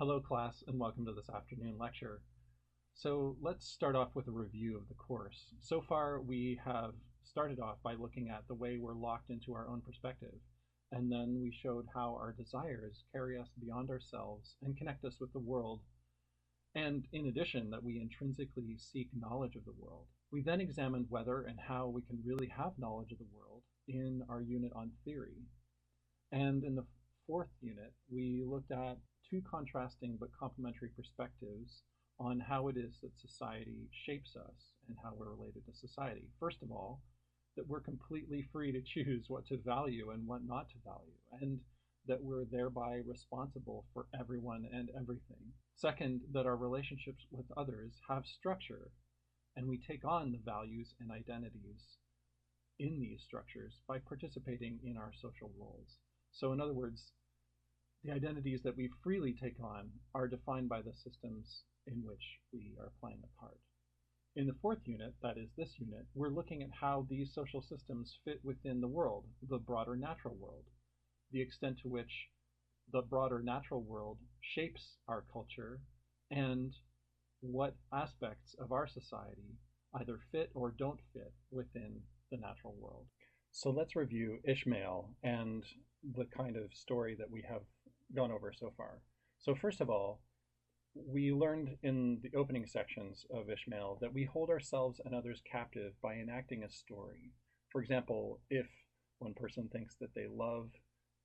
Hello class and welcome to this afternoon lecture. So let's start off with a review of the course. So far we have started off by looking at the way we're locked into our own perspective, and then we showed how our desires carry us beyond ourselves and connect us with the world, and in addition that we intrinsically seek knowledge of the world. We then examined whether and how we can really have knowledge of the world in our unit on theory. And in the fourth unit, we looked at two contrasting but complementary perspectives on how it is that society shapes us and how we're related to society. First of all, that we're completely free to choose what to value and what not to value, and that we're thereby responsible for everyone and everything. Second, that our relationships with others have structure, and we take on the values and identities in these structures by participating in our social roles. So in other words, the identities that we freely take on are defined by the systems in which we are playing a part. In the fourth unit, that is this unit, we're looking at how these social systems fit within the world, the broader natural world, the extent to which the broader natural world shapes our culture, and what aspects of our society either fit or don't fit within the natural world. So let's review Ishmael and the kind of story that we have gone over so far. So first of all, we learned in the opening sections of Ishmael that we hold ourselves and others captive by enacting a story. For example, if one person thinks that they love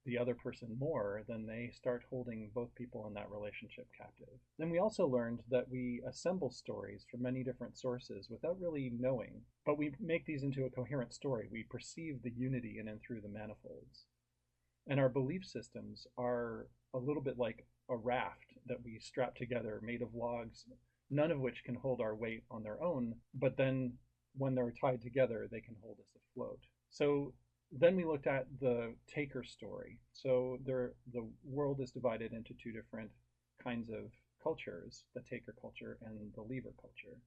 the other person more, then they start holding both people in that relationship captive. Then we also learned that we assemble stories from many different sources without really knowing, but we make these into a coherent story. We perceive the unity in and through the manifolds. And our belief systems are a little bit like a raft that we strap together made of logs, none of which can hold our weight on their own, but then when they're tied together, they can hold us afloat. So then we looked at the taker story. So the world is divided into two different kinds of cultures, the taker culture and the leaver culture.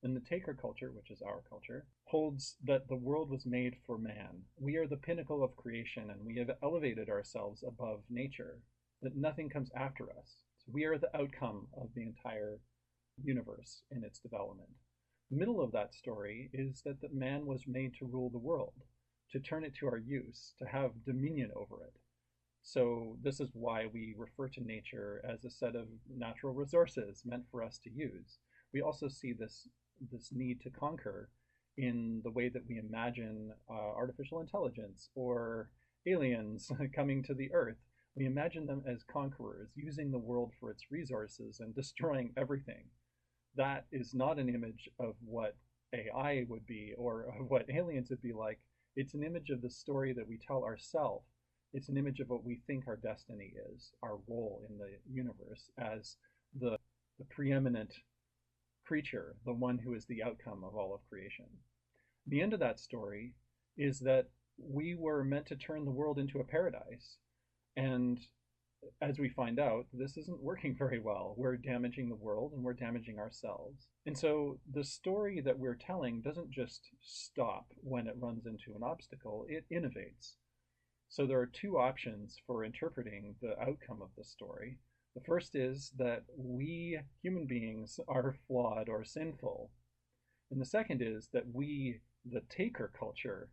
And the taker culture, which is our culture, holds that the world was made for man. We are the pinnacle of creation, and we have elevated ourselves above nature, that nothing comes after us. So we are the outcome of the entire universe in its development. The middle of that story is that the man was made to rule the world, to turn it to our use, to have dominion over it. So this is why we refer to nature as a set of natural resources meant for us to use. We also see this need to conquer in the way that we imagine artificial intelligence or aliens coming to the earth. We imagine them as conquerors, using the world for its resources and destroying everything. That is not an image of what AI would be or what aliens would be like. It's an image of the story that we tell ourselves. It's an image of what we think our destiny is, our role in the universe as the preeminent creature, the one who is the outcome of all of creation. The end of that story is that we were meant to turn the world into a paradise. And as we find out, this isn't working very well. We're damaging the world and we're damaging ourselves. And so the story that we're telling doesn't just stop when it runs into an obstacle, it innovates. So there are two options for interpreting the outcome of the story. The first is that we human beings are flawed or sinful. And the second is that we, the taker culture,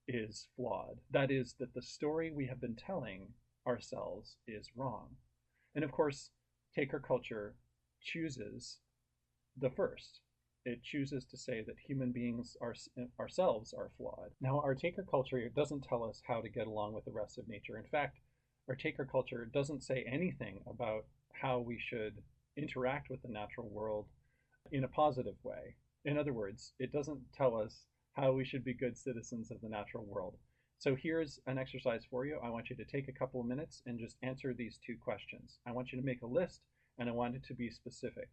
is flawed. That is, that the story we have been telling ourselves is wrong. And of course, taker culture chooses the first. It chooses to say that human beings ourselves are flawed. Now, our taker culture doesn't tell us how to get along with the rest of nature. In fact, our taker culture doesn't say anything about how we should interact with the natural world in a positive way. In other words, it doesn't tell us how we should be good citizens of the natural world. So here's an exercise for you. I want you to take a couple of minutes and just answer these two questions. I want you to make a list, and I want it to be specific.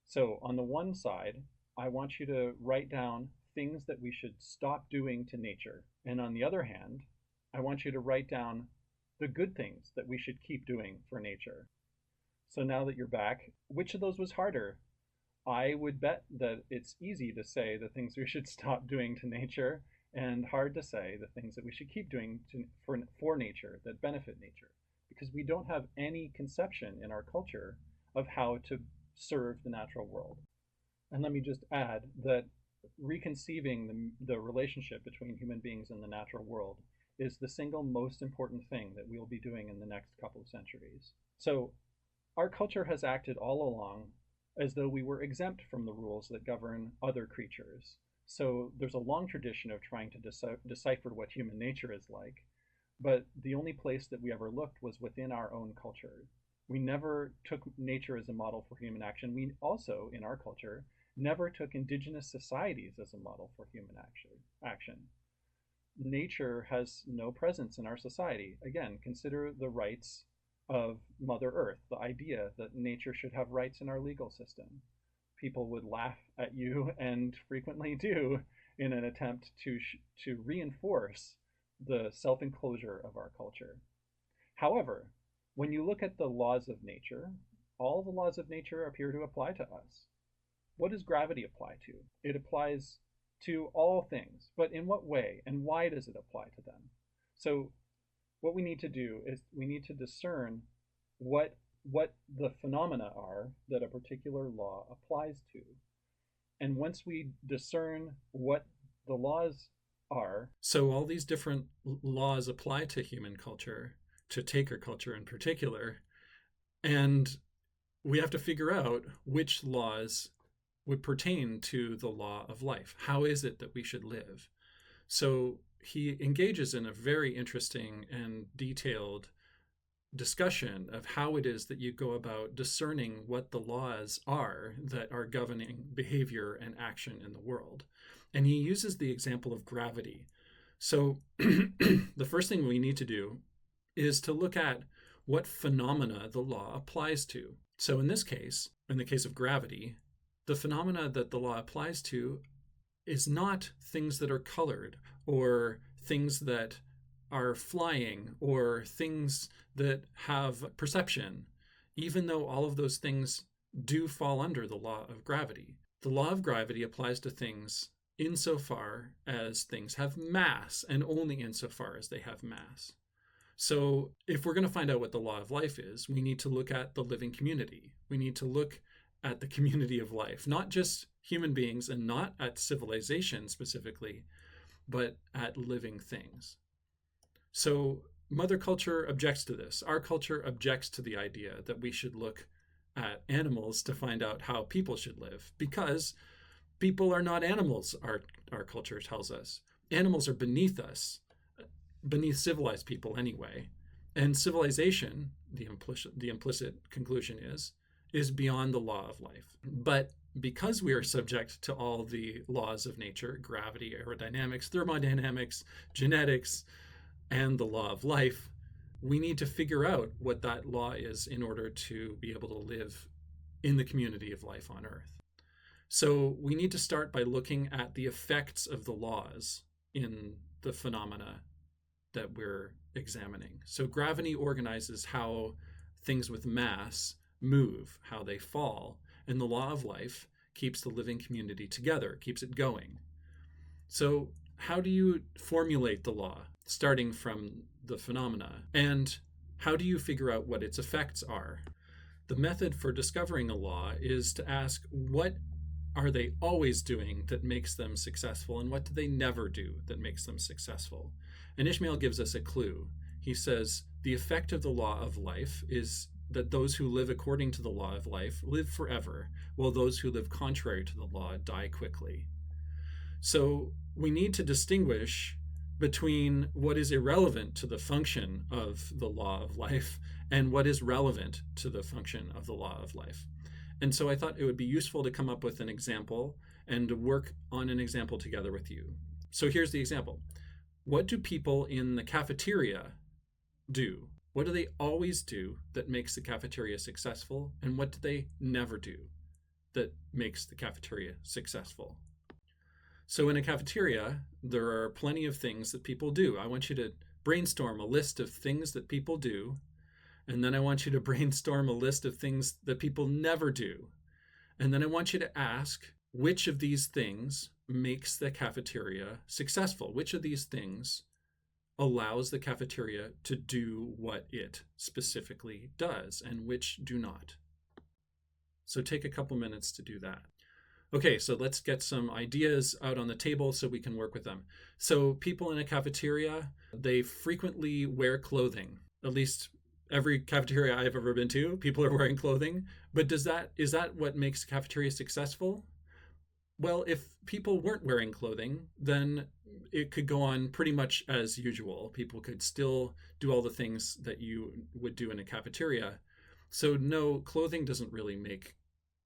So on the one side, I want you to write down things that we should stop doing to nature. And on the other hand, I want you to write down the good things that we should keep doing for nature. So now that you're back, which of those was harder? I would bet that it's easy to say the things we should stop doing to nature, and hard to say the things that we should keep doing for nature that benefit nature, because we don't have any conception in our culture of how to serve the natural world. And let me just add that reconceiving the relationship between human beings and the natural world is the single most important thing that we'll be doing in the next couple of centuries. So, our culture has acted all along as though we were exempt from the rules that govern other creatures. So, there's a long tradition of trying to decipher what human nature is like, but the only place that we ever looked was within our own culture. We never took nature as a model for human action. We also, in our culture, never took indigenous societies as a model for human action. Nature has no presence in our society. Again, consider the rights of Mother Earth, the idea that nature should have rights in our legal system. People would laugh at you, and frequently do, in an attempt to reinforce the self-enclosure of our culture. However, when you look at the laws of nature, all the laws of nature appear to apply to us. What does gravity apply to? It applies to all things, but in what way and why does it apply to them? So what we need to do is we need to discern what the phenomena are that a particular law applies to. And once we discern what the laws are. So all these different laws apply to human culture, to Taker culture in particular, and we have to figure out which laws would pertain to the law of life. How is it that we should live? So he engages in a very interesting and detailed discussion of how it is that you go about discerning what the laws are that are governing behavior and action in the world. And he uses the example of gravity. So the first thing we need to do is to look at what phenomena the law applies to. So in this case, in the case of gravity, the phenomena that the law applies to is not things that are colored or things that are flying or things that have perception, even though all of those things do fall under the law of gravity. The law of gravity applies to things insofar as things have mass, and only insofar as they have mass. So if we're going to find out what the law of life is, we need to look at the living community. We need to look at the community of life, not just human beings and not at civilization specifically, but at living things. So Mother Culture objects to this. Our culture objects to the idea that we should look at animals to find out how people should live, because people are not animals, our culture tells us. Animals are beneath us, beneath civilized people anyway. And civilization, the implicit conclusion is beyond the law of life. But because we are subject to all the laws of nature, gravity, aerodynamics, thermodynamics, genetics, and the law of life, we need to figure out what that law is in order to be able to live in the community of life on Earth. So we need to start by looking at the effects of the laws in the phenomena that we're examining. So gravity organizes how things with mass move, how they fall, and the law of life keeps the living community together, keeps it going. So how do you formulate the law, starting from the phenomena? And how do you figure out what its effects are? The method for discovering a law is to ask, what are they always doing that makes them successful, and what do they never do that makes them successful? And Ishmael gives us a clue. He says, the effect of the law of life is that those who live according to the law of life live forever, while those who live contrary to the law die quickly. So we need to distinguish between what is irrelevant to the function of the law of life and what is relevant to the function of the law of life. And so I thought it would be useful to come up with an example and to work on an example together with you. So here's the example. What do people in the cafeteria do? What do they always do that makes the cafeteria successful? And what do they never do that makes the cafeteria successful? So in a cafeteria, there are plenty of things that people do. I want you to brainstorm a list of things that people do, and then I want you to brainstorm a list of things that people never do. And then I want you to ask, which of these things makes the cafeteria successful? Which of these things allows the cafeteria to do what it specifically does, and which do not? So take a couple minutes to do that. Okay, so let's get some ideas out on the table so we can work with them. So people in a cafeteria, they frequently wear clothing. At least every cafeteria I've ever been to, people are wearing clothing. But is that what makes a cafeteria successful? Well, if people weren't wearing clothing, then it could go on pretty much as usual. People could still do all the things that you would do in a cafeteria. So, no, clothing doesn't really make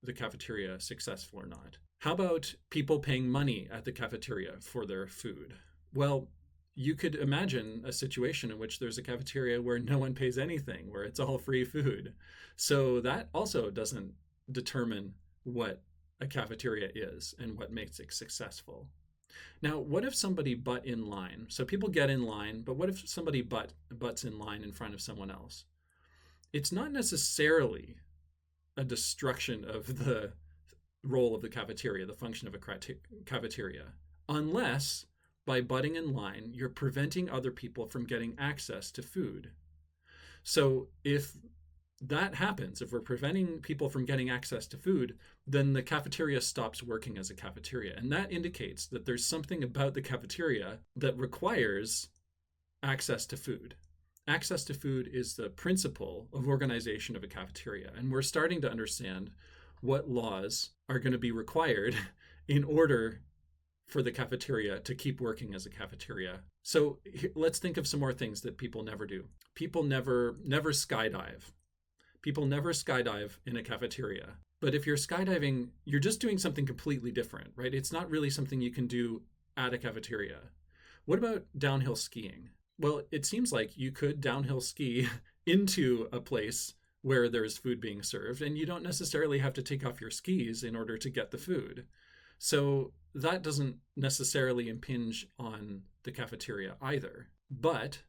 the cafeteria successful or not. How about people paying money at the cafeteria for their food? Well, you could imagine a situation in which there's a cafeteria where no one pays anything, where it's all free food. So that also doesn't determine what a cafeteria is and what makes it successful. Now, what if somebody butt in line? So people get in line, but what if somebody butts in line in front of someone else? It's not necessarily a destruction of the role of the cafeteria, the function of a cafeteria, unless by butting in line, you're preventing other people from getting access to food. So if that happens, if we're preventing people from getting access to food, then the cafeteria stops working as a cafeteria. And that indicates that there's something about the cafeteria that requires access to food. Access to food is the principle of organization of a cafeteria. And we're starting to understand what laws are going to be required in order for the cafeteria to keep working as a cafeteria. So let's think of some more things that people never do. People never skydive. People never skydive in a cafeteria. But if you're skydiving, you're just doing something completely different, right? It's not really something you can do at a cafeteria. What about downhill skiing? Well, it seems like you could downhill ski into a place where there's food being served, and you don't necessarily have to take off your skis in order to get the food. So that doesn't necessarily impinge on the cafeteria either. But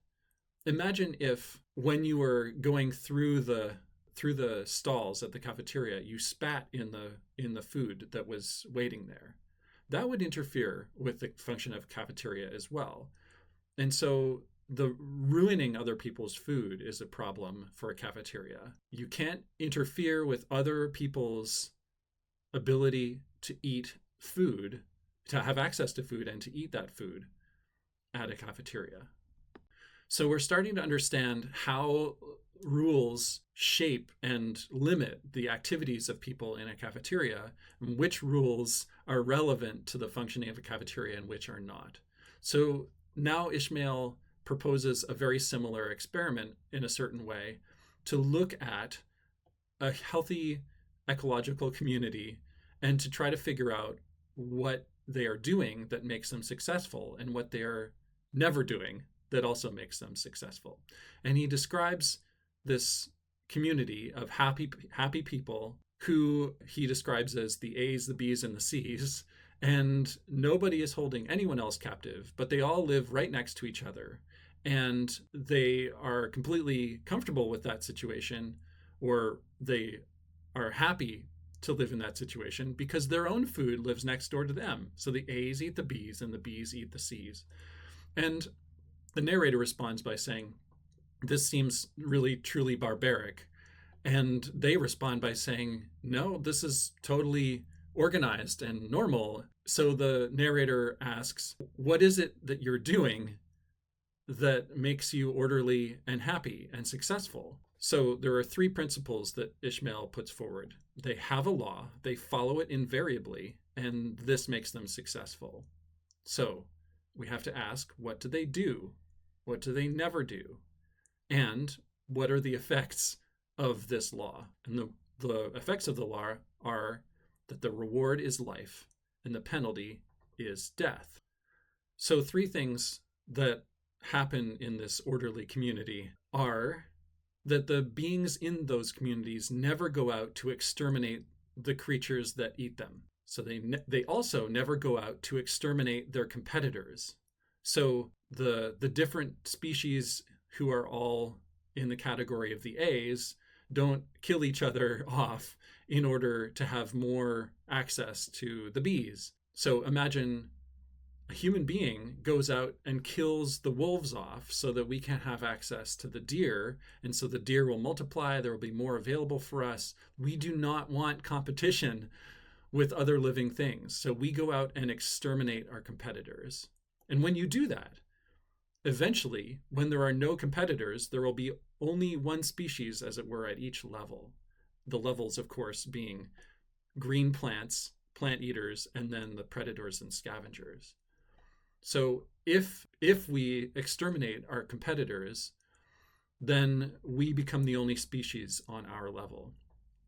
imagine if when you were going through the stalls at the cafeteria, you spat in the food that was waiting there. That would interfere with the function of cafeteria as well. And so the ruining other people's food is a problem for a cafeteria. You can't interfere with other people's ability to eat food, to have access to food and to eat that food at a cafeteria. So we're starting to understand how rules shape and limit the activities of people in a cafeteria, and which rules are relevant to the functioning of a cafeteria and which are not. So now Ishmael proposes a very similar experiment in a certain way to look at a healthy ecological community and to try to figure out what they are doing that makes them successful and what they are never doing that also makes them successful. And he describes this community of happy people who he describes as the A's, the B's, and the C's. And nobody is holding anyone else captive, but they all live right next to each other. And they are completely comfortable with that situation, or they are happy to live in that situation because their own food lives next door to them. So the A's eat the B's and the B's eat the C's. And the narrator responds by saying, "This seems really, truly barbaric." And they respond by saying, "No, this is totally organized and normal." So the narrator asks, "What is it that you're doing that makes you orderly and happy and successful?" So there are three principles that Ishmael puts forward. They have a law, they follow it invariably, and this makes them successful. So we have to ask, what do they do? What do they never do? And what are the effects of this law? And the effects of the law are that the reward is life and the penalty is death. So three things that happen in this orderly community are that the beings in those communities never go out to exterminate the creatures that eat them. So they also never go out to exterminate their competitors. So the different species who are all in the category of the A's don't kill each other off in order to have more access to the B's. So imagine a human being goes out and kills the wolves off so that we can have access to the deer, and so the deer will multiply, there will be more available for us. We do not want competition with other living things, so we go out and exterminate our competitors. And when you do that, eventually, when there are no competitors, there will be only one species, as it were, at each level. The levels, of course, being green plants, plant eaters, and then the predators and scavengers. So if we exterminate our competitors, then we become the only species on our level.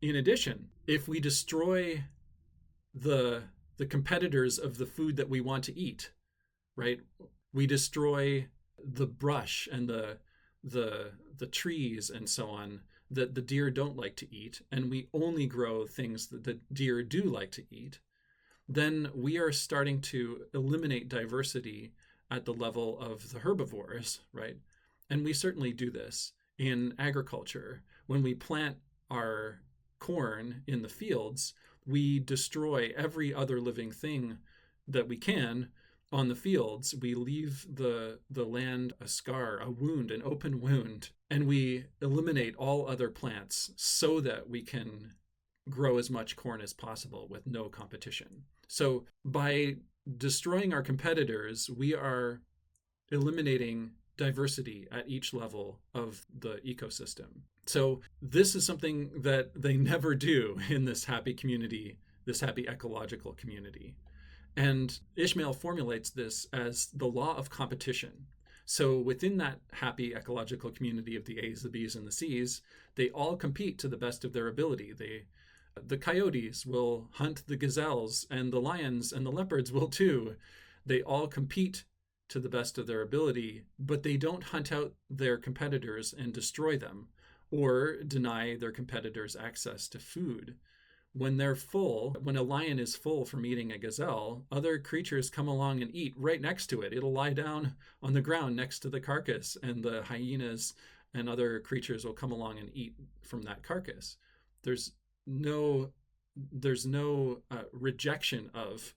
In addition, if we destroy the competitors of the food that we want to eat, right? We destroy the brush and the trees and so on that the deer don't like to eat, and we only grow things that the deer do like to eat, then we are starting to eliminate diversity at the level of the herbivores, right? And we certainly do this in agriculture. When we plant our corn in the fields, we destroy every other living thing that we can on the fields. We leave the land a scar, a wound, an open wound, and we eliminate all other plants so that we can grow as much corn as possible with no competition. So by destroying our competitors, we are eliminating diversity at each level of the ecosystem. So this is something that they never do in this happy community, this happy ecological community. And Ishmael formulates this as the law of competition. So within that happy ecological community of the A's, the B's, and the C's, they all compete to the best of their ability. The coyotes will hunt the gazelles, and the lions and the leopards will too. They all compete to the best of their ability, but they don't hunt out their competitors and destroy them or deny their competitors access to food. When they're full, when a lion is full from eating a gazelle, other creatures come along and eat right next to it. It'll lie down on the ground next to the carcass, and the hyenas and other creatures will come along and eat from that carcass. There's no rejection of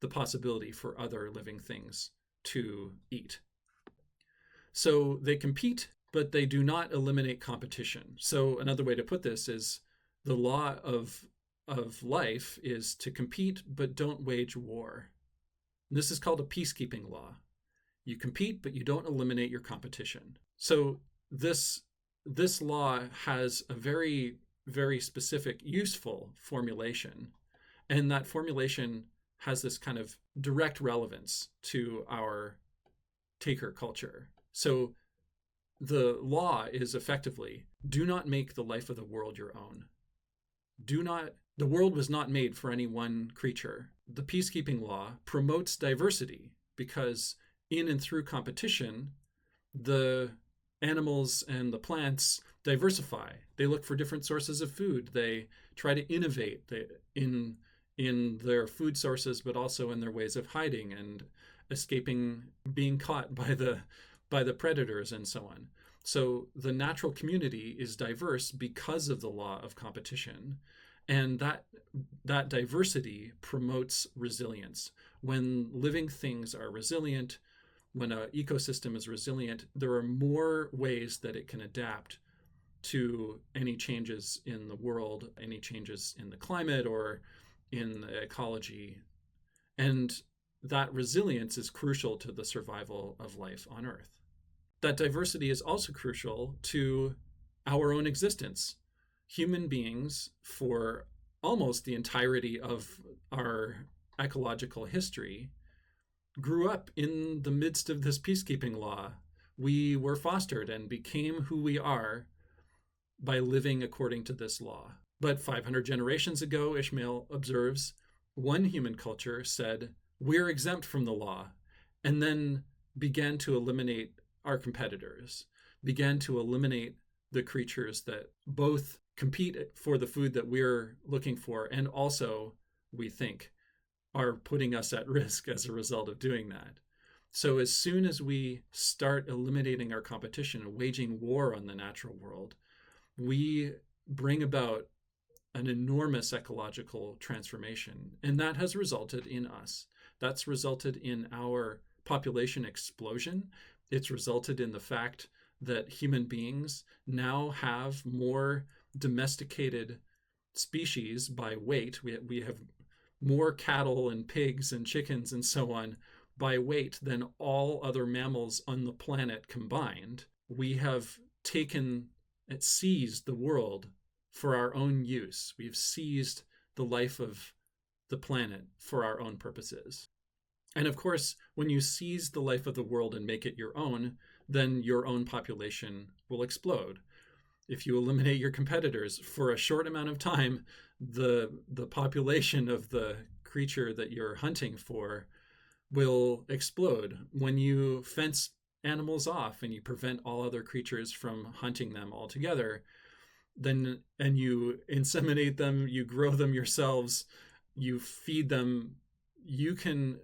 the possibility for other living things to eat. So they compete, but they do not eliminate competition. So another way to put this is the law of life is to compete, but don't wage war. And this is called a peacekeeping law. You compete, but you don't eliminate your competition. So this law has a very, very specific, useful formulation. And that formulation has this kind of direct relevance to our taker culture. So the law is effectively, do not make the life of the world your own. The world was not made for any one creature. The peacekeeping law promotes diversity because in and through competition, the animals and the plants diversify. They look for different sources of food. They try to innovate in their food sources, but also in their ways of hiding and escaping being caught by the predators and so on. So the natural community is diverse because of the law of competition. And that diversity promotes resilience. When living things are resilient, when an ecosystem is resilient, there are more ways that it can adapt to any changes in the world, any changes in the climate or in the ecology. And that resilience is crucial to the survival of life on Earth. That diversity is also crucial to our own existence. Human beings, for almost the entirety of our ecological history, grew up in the midst of this peacekeeping law. We were fostered and became who we are by living according to this law. But 500 generations ago, Ishmael observes, one human culture said, we're exempt from the law, and then began to eliminate our competitors, began to eliminate the creatures that both compete for the food that we're looking for and also, we think, are putting us at risk as a result of doing that. So as soon as we start eliminating our competition and waging war on the natural world, we bring about an enormous ecological transformation. And that has resulted in us That's resulted in our population explosion. It's resulted in the fact that human beings now have more domesticated species by weight. We have more cattle and pigs and chickens and so on by weight than all other mammals on the planet combined. We have seized the world for our own use. We've seized the life of the planet for our own purposes. And of course, when you seize the life of the world and make it your own, then your own population will explode. If you eliminate your competitors for a short amount of time, the population of the creature that you're hunting for will explode. When you fence animals off and you prevent all other creatures from hunting them altogether, then and you inseminate them, you grow them yourselves, you feed them, you can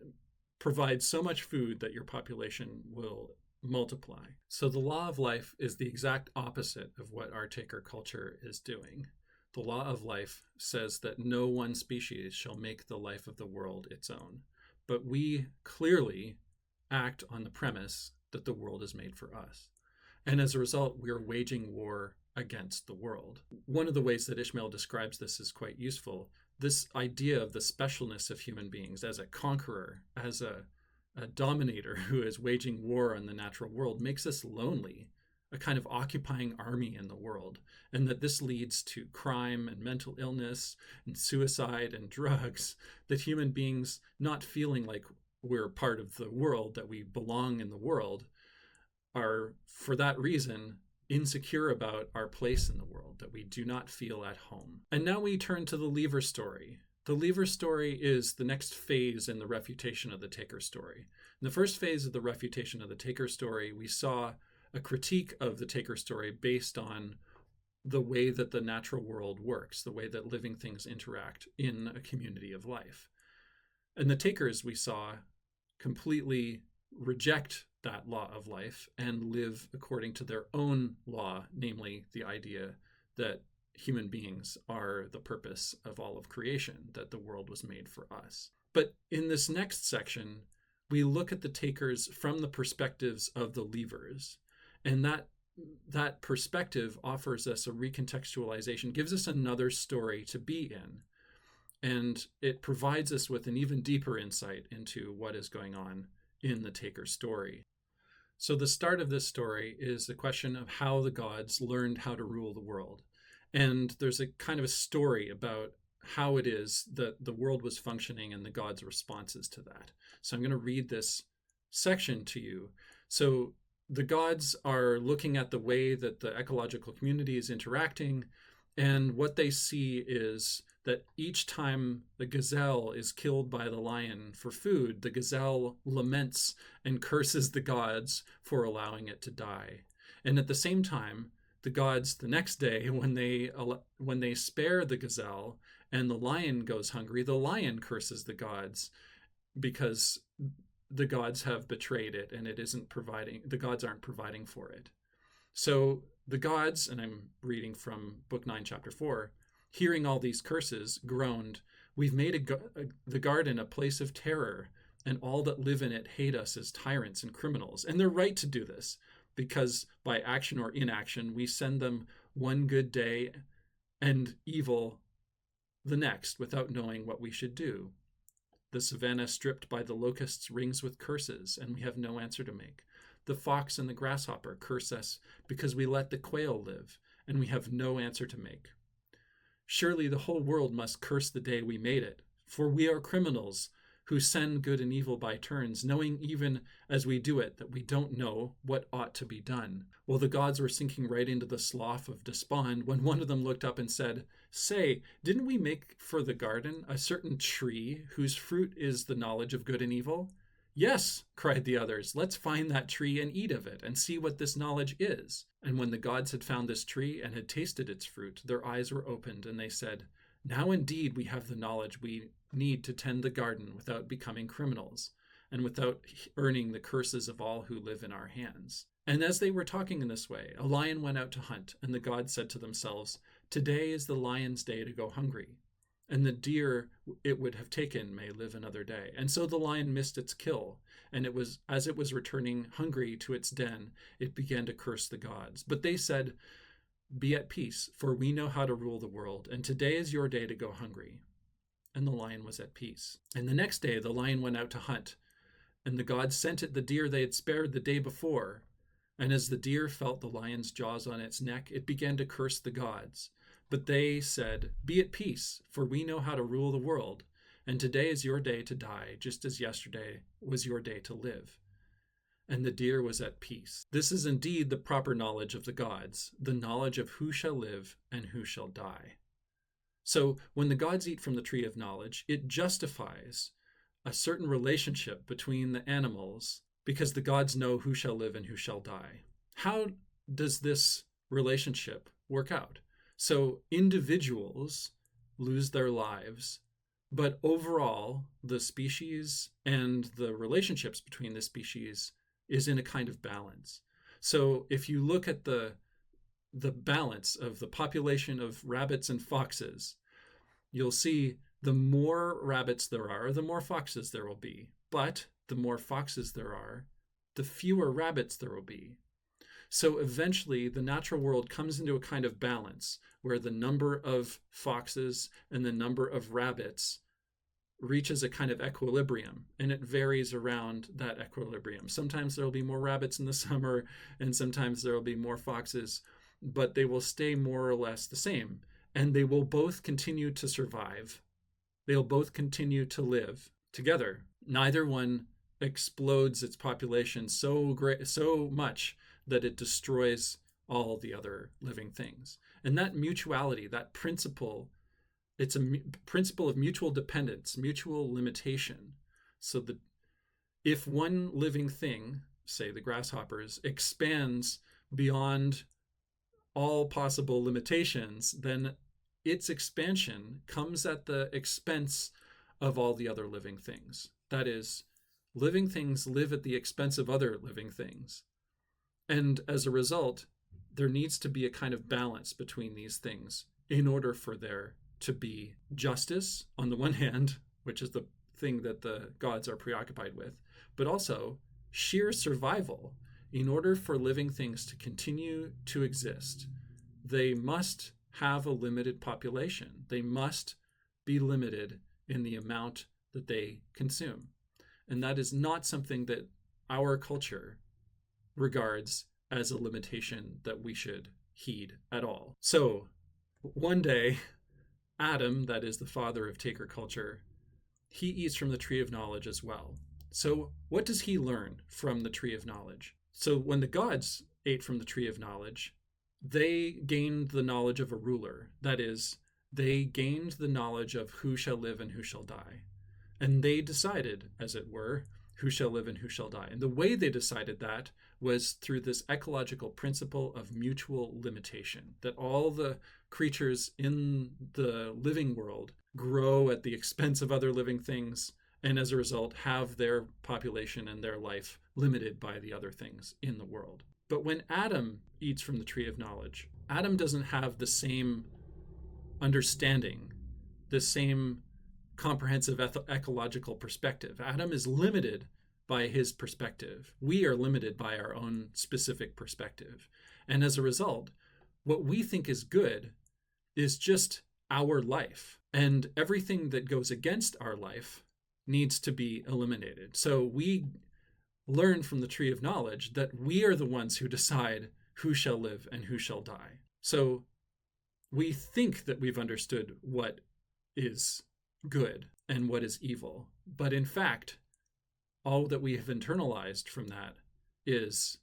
provide so much food that your population will multiply. So the law of life is the exact opposite of what our taker culture is doing. The law of life says that no one species shall make the life of the world its own. But we clearly act on the premise that the world is made for us. And as a result, we're waging war against the world. One of the ways that Ishmael describes this is quite useful. This idea of the specialness of human beings as a conqueror, as a dominator who is waging war on the natural world, makes us lonely, a kind of occupying army in the world, and that this leads to crime and mental illness and suicide and drugs, that human beings, not feeling like we're part of the world, that we belong in the world, are, for that reason, insecure about our place in the world, that we do not feel at home. And now we turn to the lever story. The lever story is the next phase in the refutation of the taker story. In the first phase of the refutation of the taker story, we saw a critique of the taker story based on the way that the natural world works, the way that living things interact in a community of life. And the takers, we saw, completely reject that law of life and live according to their own law, namely the idea that human beings are the purpose of all of creation, that the world was made for us. But in this next section, we look at the takers from the perspectives of the leavers. And that perspective offers us a recontextualization, gives us another story to be in. And it provides us with an even deeper insight into what is going on in the taker story. So the start of this story is the question of how the gods learned how to rule the world. And there's a kind of a story about how it is that the world was functioning and the gods' responses to that. So I'm going to read this section to you. So the gods are looking at the way that the ecological community is interacting, and what they see is that each time the gazelle is killed by the lion for food, the gazelle laments and curses the gods for allowing it to die. And at the same time, the gods, the next day, when they spare the gazelle and the lion goes hungry, the lion curses the gods because the gods have betrayed it and the gods aren't providing for it. So the gods, and I'm reading from Book 9, Chapter 4, hearing all these curses, groaned, "We've made the garden a place of terror, and all that live in it hate us as tyrants and criminals." And they're right to do this, because by action or inaction, we send them one good day and evil the next without knowing what we should do. The savannah stripped by the locusts rings with curses, and we have no answer to make. The fox and the grasshopper curse us because we let the quail live, and we have no answer to make. Surely the whole world must curse the day we made it, for we are criminals who send good and evil by turns, knowing even as we do it that we don't know what ought to be done. Well, the gods were sinking right into the slough of despond when one of them looked up and said, "Say, didn't we make for the garden a certain tree whose fruit is the knowledge of good and evil?" "Yes," cried the others, "let's find that tree and eat of it and see what this knowledge is." And when the gods had found this tree and had tasted its fruit, their eyes were opened, and they said, "Now indeed we have the knowledge we need to tend the garden without becoming criminals, and without earning the curses of all who live in our hands." And as they were talking in this way, a lion went out to hunt, and the gods said to themselves, "Today is the lion's day to go hungry." and the deer it would have taken may live another day. And so the lion missed its kill, and it was as it was returning hungry to its den, it began to curse the gods. But they said, "Be at peace, for we know how to rule the world, and today is your day to go hungry." And the lion was at peace. And the next day the lion went out to hunt, and the gods sent it the deer they had spared the day before. And as the deer felt the lion's jaws on its neck, it began to curse the gods. But they said, "Be at peace, for we know how to rule the world, and today is your day to die, just as yesterday was your day to live." And the deer was at peace. This is indeed the proper knowledge of the gods, the knowledge of who shall live and who shall die. So when the gods eat from the tree of knowledge, it justifies a certain relationship between the animals because the gods know who shall live and who shall die. How does this relationship work out? So individuals lose their lives, but overall, the species and the relationships between the species is in a kind of balance. So if you look at the balance of the population of rabbits and foxes, you'll see the more rabbits there are, the more foxes there will be. But the more foxes there are, the fewer rabbits there will be. So eventually, the natural world comes into a kind of balance where the number of foxes and the number of rabbits reaches a kind of equilibrium, and it varies around that equilibrium. Sometimes there will be more rabbits in the summer, and sometimes there will be more foxes, but they will stay more or less the same, and they will both continue to survive. They'll both continue to live together. Neither one explodes its population so much that it destroys all the other living things. And that mutuality, that principle, it's a principle of mutual dependence, mutual limitation. So that if one living thing, say the grasshoppers, expands beyond all possible limitations, then its expansion comes at the expense of all the other living things. That is, living things live at the expense of other living things. And as a result, there needs to be a kind of balance between these things in order for there to be justice on the one hand, which is the thing that the gods are preoccupied with, but also sheer survival. In order for living things to continue to exist, they must have a limited population. They must be limited in the amount that they consume. And that is not something that our culture regards as a limitation that we should heed at all. So one day, Adam, that is the father of taker culture, he eats from the tree of knowledge as well. So what does he learn from the tree of knowledge? So when the gods ate from the tree of knowledge, they gained the knowledge of a ruler. That is, they gained the knowledge of who shall live and who shall die. And they decided, as it were, who shall live and who shall die. And the way they decided that was through this ecological principle of mutual limitation, that all the creatures in the living world grow at the expense of other living things, and as a result have their population and their life limited by the other things in the world. But when Adam eats from the tree of knowledge, Adam doesn't have the same understanding, the same comprehensive ecological perspective. Adam is limited by his perspective. We are limited by our own specific perspective. And as a result, what we think is good is just our life. And everything that goes against our life needs to be eliminated. So we learn from the tree of knowledge that we are the ones who decide who shall live and who shall die. So we think that we've understood what is good and what is evil. But in fact, all that we have internalized from that is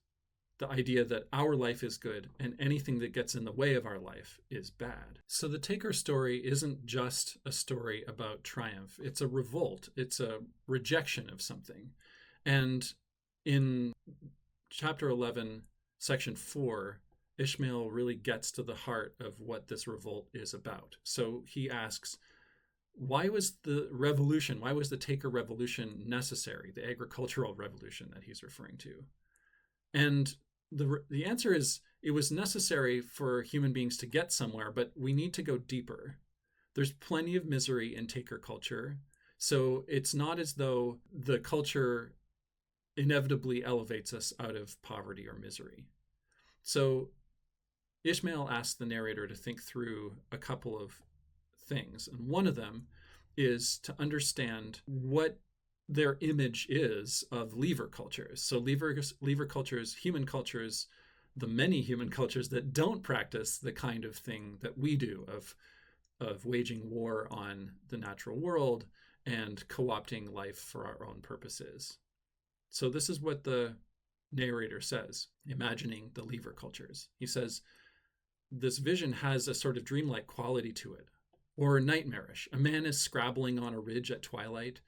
the idea that our life is good and anything that gets in the way of our life is bad. So the taker story isn't just a story about triumph. It's a revolt. It's a rejection of something. And in chapter 11, section 4, Ishmael really gets to the heart of what this revolt is about. So he asks, why was the taker revolution necessary, the agricultural revolution that he's referring to? And the answer is, it was necessary for human beings to get somewhere, but we need to go deeper. There's plenty of misery in taker culture. So it's not as though the culture inevitably elevates us out of poverty or misery. So Ishmael asks the narrator to think through a couple of things. And one of them is to understand what their image is of lever cultures. So lever cultures, human cultures, the many human cultures that don't practice the kind of thing that we do of waging war on the natural world and co-opting life for our own purposes. So this is what the narrator says, imagining the lever cultures. He says, this vision has a sort of dreamlike quality to it, or nightmarish. A man is scrabbling on a ridge at twilight.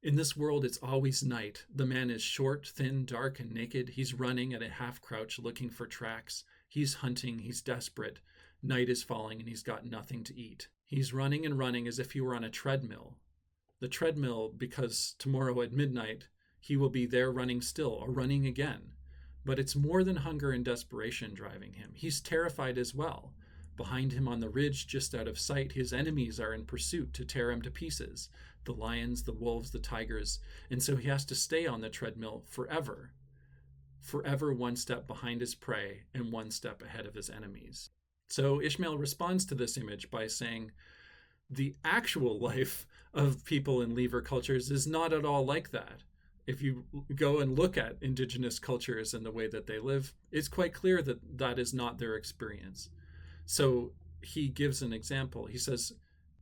In this world, it's always night. The man is short, thin, dark, and naked. He's running at a half crouch looking for tracks. He's hunting. He's desperate. Night is falling, and he's got nothing to eat. He's running and running as if he were on a treadmill. The treadmill, because tomorrow at midnight, he will be there running still, or running again. But it's more than hunger and desperation driving him. He's terrified as well. Behind him on the ridge, just out of sight, his enemies are in pursuit to tear him to pieces. The lions, the wolves, the tigers. And so he has to stay on the treadmill forever. Forever one step behind his prey and one step ahead of his enemies. So Ishmael responds to this image by saying, the actual life of people in lever cultures is not at all like that. If you go and look at indigenous cultures and the way that they live, it's quite clear that that is not their experience. So he gives an example. He says,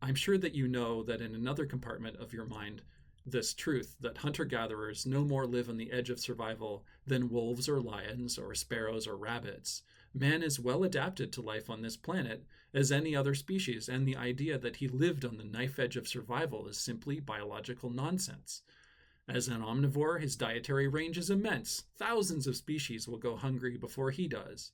I'm sure that you know that in another compartment of your mind, this truth that hunter-gatherers no more live on the edge of survival than wolves or lions or sparrows or rabbits. Man is well adapted to life on this planet as any other species, and the idea that he lived on the knife edge of survival is simply biological nonsense. As an omnivore, his dietary range is immense. Thousands of species will go hungry before he does.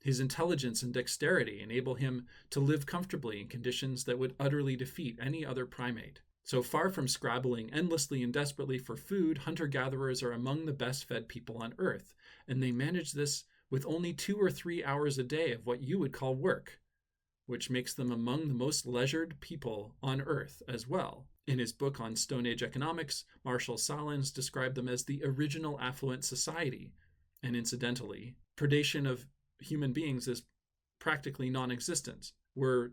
His intelligence and dexterity enable him to live comfortably in conditions that would utterly defeat any other primate. So far from scrabbling endlessly and desperately for food, hunter-gatherers are among the best-fed people on Earth, and they manage this with only 2 or 3 hours a day of what you would call work, which makes them among the most leisured people on Earth as well. In his book on Stone Age economics, Marshall Salins described them as the original affluent society, and incidentally, predation of human beings is practically non-existent. We're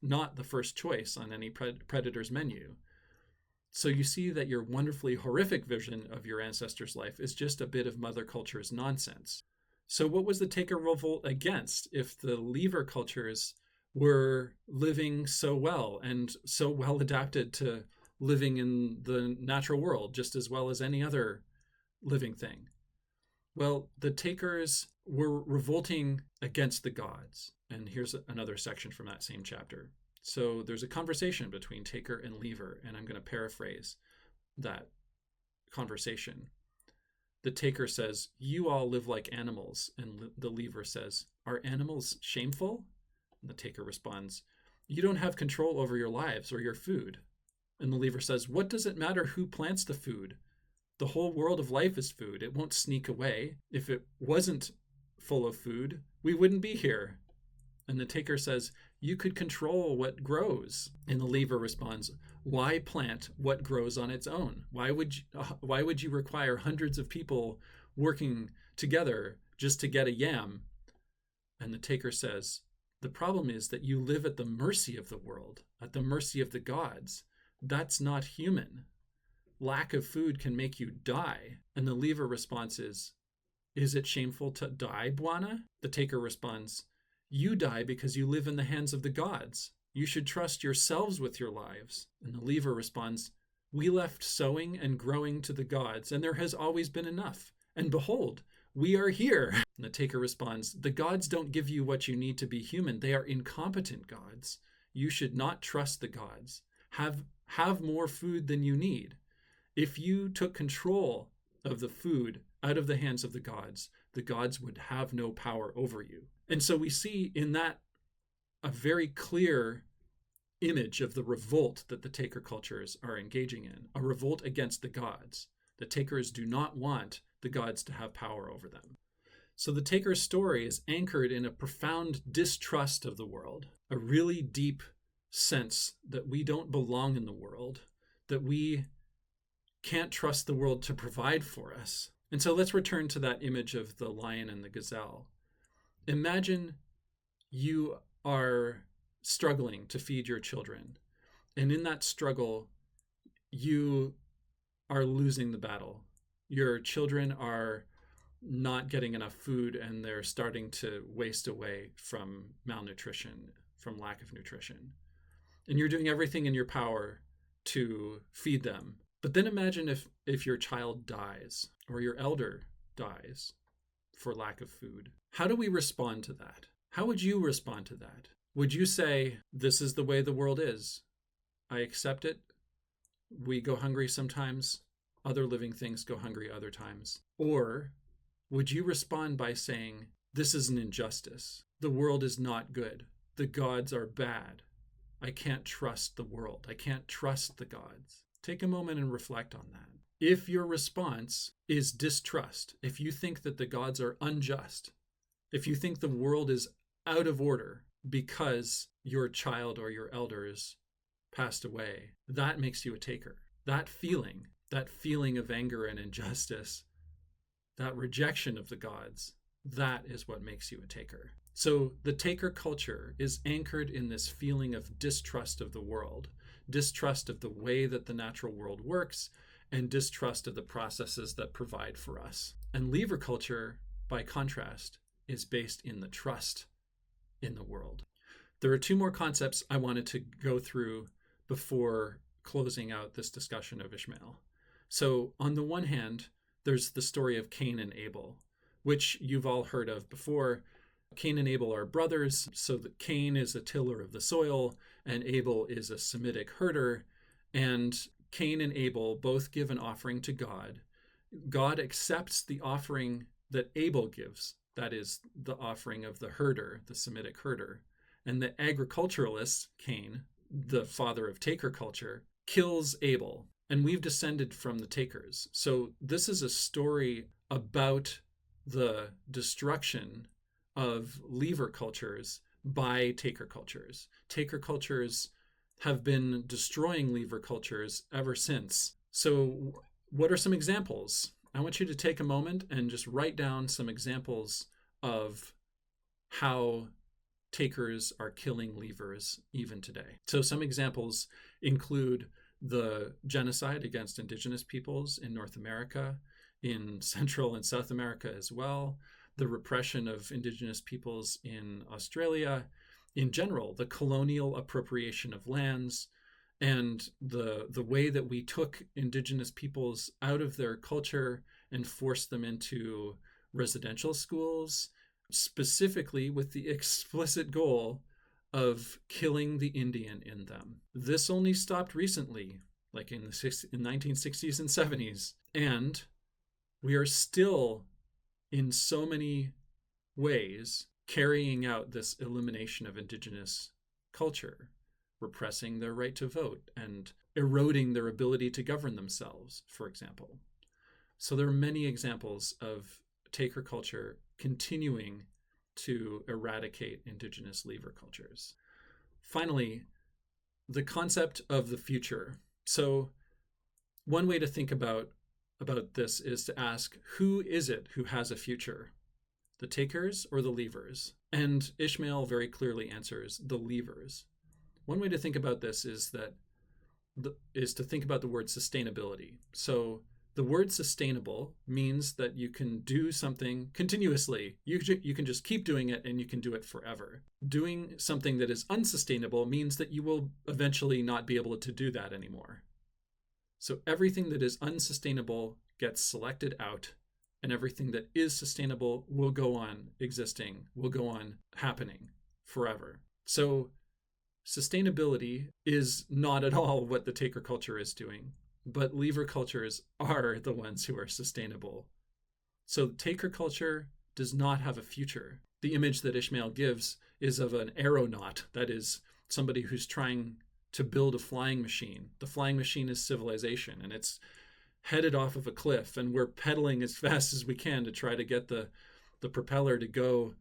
not the first choice on any predator's menu. So you see that your wonderfully horrific vision of your ancestors' life is just a bit of Mother Culture's nonsense. So what was the taker revolt against if the lever cultures were living so well and so well adapted to living in the natural world just as well as any other living thing? Well, the takers were revolting against the gods. And here's another section from that same chapter. So there's a conversation between taker and lever, and I'm going to paraphrase that conversation. The taker says, "You all live like animals." And the lever says, "Are animals shameful?" And the taker responds, "You don't have control over your lives or your food." And the lever says, "What does it matter who plants the food? The whole world of life is food. It won't sneak away. If it wasn't full of food, we wouldn't be here." And the taker says, "You could control what grows." And the lever responds, "Why plant what grows on its own? Why would you require hundreds of people working together just to get a yam?" And the taker says, "The problem is that you live at the mercy of the world, at the mercy of the gods. That's not human. Lack of food can make you die." And the lever response is it shameful to die, Bwana?" The taker responds, "You die because you live in the hands of the gods. You should trust yourselves with your lives." And the lever responds, "We left sowing and growing to the gods, and there has always been enough. And behold, we are here." And the taker responds, "The gods don't give you what you need to be human. They are incompetent gods. You should not trust the gods. Have more food than you need. If you took control of the food out of the hands of the gods would have no power over you." And so we see in that a very clear image of the revolt that the taker cultures are engaging in, a revolt against the gods. The takers do not want the gods to have power over them. So the taker's story is anchored in a profound distrust of the world, a really deep sense that we don't belong in the world, that we can't trust the world to provide for us. And so let's return to that image of the lion and the gazelle. Imagine you are struggling to feed your children, and in that struggle, you are losing the battle. Your children are not getting enough food, and they're starting to waste away from malnutrition, from lack of nutrition. And you're doing everything in your power to feed them. But then imagine if your child dies or your elder dies for lack of food. How do we respond to that? How would you respond to that? Would you say, this is the way the world is? I accept it. We go hungry sometimes. Other living things go hungry other times. Or would you respond by saying, this is an injustice. The world is not good. The gods are bad. I can't trust the world. I can't trust the gods. Take a moment and reflect on that. If your response is distrust, if you think that the gods are unjust, if you think the world is out of order because your child or your elders passed away, that makes you a taker. That feeling of anger and injustice, that rejection of the gods, that is what makes you a taker. So the taker culture is anchored in this feeling of distrust of the world, distrust of the way that the natural world works, and distrust of the processes that provide for us. And lever culture, by contrast, is based in the trust in the world. There are two more concepts I wanted to go through before closing out this discussion of Ishmael. So on the one hand, there's the story of Cain and Abel, which you've all heard of before. Cain and Abel are brothers, so that Cain is a tiller of the soil and Abel is a Semitic herder. And Cain and Abel both give an offering to God. God accepts the offering that Abel gives, that is, the offering of the herder, the Semitic herder. And the agriculturalist, Cain, the father of taker culture, kills Abel. And we've descended from the takers. So this is a story about the destruction of lever cultures by taker cultures. Taker cultures have been destroying lever cultures ever since. So what are some examples? I want you to take a moment and just write down some examples of how takers are killing levers even today. So some examples include the genocide against indigenous peoples in North America, in Central and South America as well, the repression of indigenous peoples in Australia, in general, the colonial appropriation of lands, and the way that we took indigenous peoples out of their culture and forced them into residential schools, specifically with the explicit goal of killing the Indian in them. This only stopped recently, like in the 1960s and 70s, and we are still, in so many ways, carrying out this elimination of indigenous culture, repressing their right to vote and eroding their ability to govern themselves, for example. So there are many examples of taker culture continuing to eradicate indigenous lever cultures. Finally, the concept of the future. So one way to think about this is to ask, who is it who has a future? The takers or the levers? And Ishmael very clearly answers the levers. One way to think about this is to think about the word sustainability. So the word sustainable means that you can do something continuously. You can just keep doing it and you can do it forever. Doing something that is unsustainable means that you will eventually not be able to do that anymore. So everything that is unsustainable gets selected out, and everything that is sustainable will go on existing, will go on happening forever. So sustainability is not at all what the taker culture is doing, but lever cultures are the ones who are sustainable. So taker culture does not have a future. The image that Ishmael gives is of an aeronaut, that is, somebody who's trying to build a flying machine. The flying machine is civilization, and it's headed off of a cliff, and we're pedaling as fast as we can to try to get the propeller to go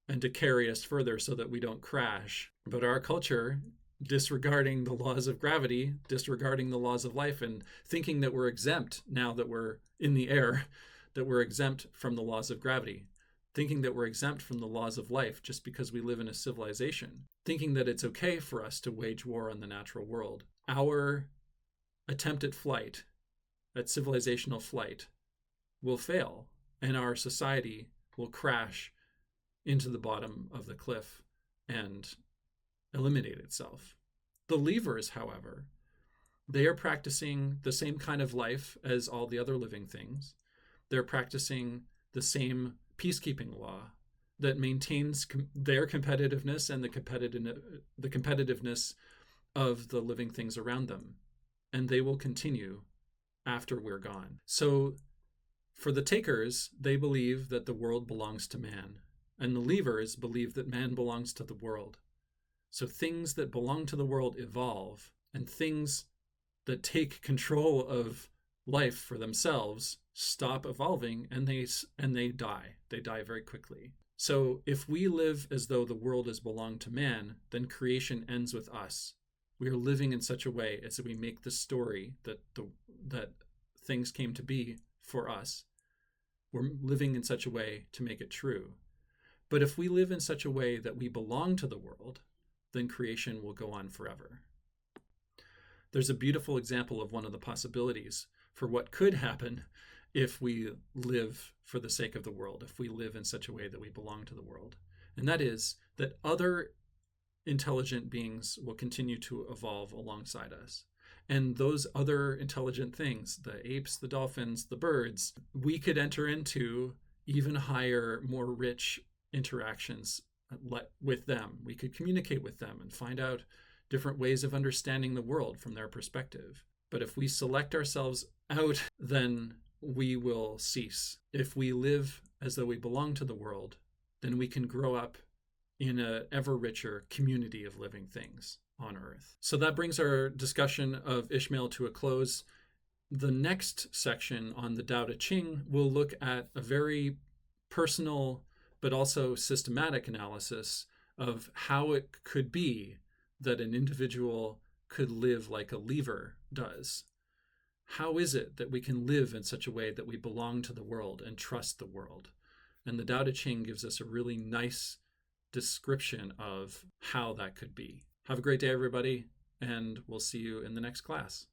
and to carry us further so that we don't crash. But our culture disregarding the laws of gravity, disregarding the laws of life, and thinking that we're exempt now that we're in the air, that we're exempt from the laws of gravity, thinking that we're exempt from the laws of life just because we live in a civilization, thinking that it's okay for us to wage war on the natural world. Our attempt at flight, at civilizational flight, will fail, and our society will crash into the bottom of the cliff and eliminate itself. The levers, however, they are practicing the same kind of life as all the other living things. They're practicing the same peacekeeping law that maintains their competitiveness and the competitiveness of the living things around them. And they will continue after we're gone. So for the takers, they believe that the world belongs to man, and the leavers believe that man belongs to the world. So things that belong to the world evolve, and things that take control of life for themselves stop evolving, and they die. They die very quickly. So if we live as though the world has belonged to man, then creation ends with us. We are living in such a way as that we make the story that things came to be for us. We're living in such a way to make it true. But if we live in such a way that we belong to the world, then creation will go on forever. There's a beautiful example of one of the possibilities for what could happen if we live for the sake of the world, if we live in such a way that we belong to the world. And that is that other intelligent beings will continue to evolve alongside us. And those other intelligent things, the apes, the dolphins, the birds, we could enter into even higher, more rich interactions with them. We could communicate with them and find out different ways of understanding the world from their perspective. But if we select ourselves out, then we will cease. If we live as though we belong to the world, then we can grow up in an ever richer community of living things on Earth. So that brings our discussion of Ishmael to a close. The next section on the Tao Te Ching will look at a very personal but also systematic analysis of how it could be that an individual could live like a lever does. How is it that we can live in such a way that we belong to the world and trust the world? And the Tao Te Ching gives us a really nice description of how that could be. Have a great day, everybody, and we'll see you in the next class.